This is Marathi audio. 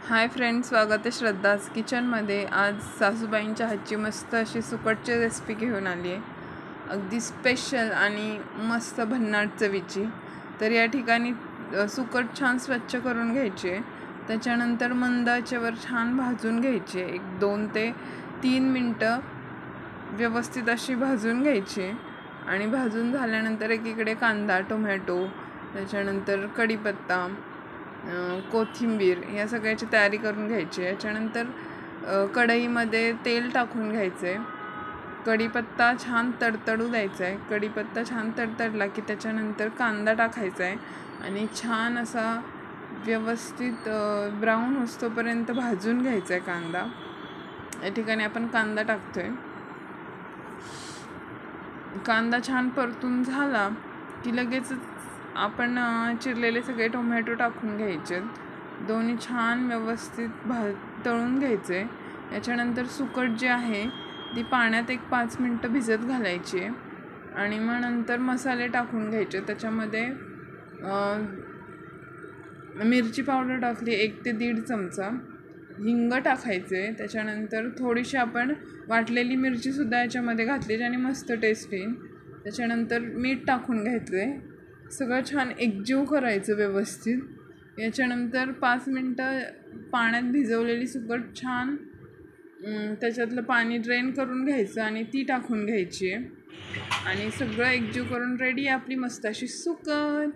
हाय फ्रेंड्स, स्वागत आहे श्रद्धाज किचनमध्ये। आज सासूबाईंच्या हातची मस्त अशी सुकटची रेसिपी घेऊन आली आहे, अगदी स्पेशल आणि मस्त भन्नाट चवीची। तर या ठिकाणी सुकट छान स्वच्छ करून घ्यायची आहे, त्याच्यानंतर मंद आचेवर छान भाजून घ्यायची आहे। 1-2 ते 3 मिनटं व्यवस्थित अशी भाजून घ्यायची आणि भाजून झाल्यानंतर एकीकडे कांदा, टोमॅटो, त्याच्यानंतर कढीपत्ता, कोथिंबीर या सगळ्याची तयारी करून घ्यायची। याच्यानंतर कढईमध्ये तेल टाकून घ्यायचं आहे, कढीपत्ता छान तडतडू द्यायचा आहे। कढीपत्ता छान तडतडला की त्याच्यानंतर कांदा टाकायचा आहे आणि छान असा व्यवस्थित ब्राऊन होईस्तोपर्यंत भाजून घ्यायचा आहे कांदा। या ठिकाणी आपण कांदा टाकतोय। कांदा छान परतून झाला की लगेच आपण चिरलेले सगळे टोमॅटो टाकून घ्यायचे, दोन्ही छान व्यवस्थित तळून घ्यायचे। याच्यानंतर सुकट जी आहे ती पाण्यात 5 मिनटं भिजत घालायची आणि मग नंतर मसाले टाकून घ्यायचे। त्याच्यामध्ये मिरची पावडर टाकली 1 ते 1.5 चमचा, हिंग टाकायचे, त्याच्यानंतर थोडीशी आपण वाटलेली मिरचीसुद्धा याच्यामध्ये घातली ज्याने मस्त टेस्ट येईल। त्याच्यानंतर मीठ टाकून घ्यायचं, सगळं छान एकजीव करायचं व्यवस्थित। याच्यानंतर 5 मिनटं पाण्यात भिजवलेली सुकट छान त्याच्यातलं पाणी ड्रेन करून घ्यायचं आणि ती टाकून घ्यायची आणि सगळं एकजीव करून रेडी आपली मस्त अशी सुकट।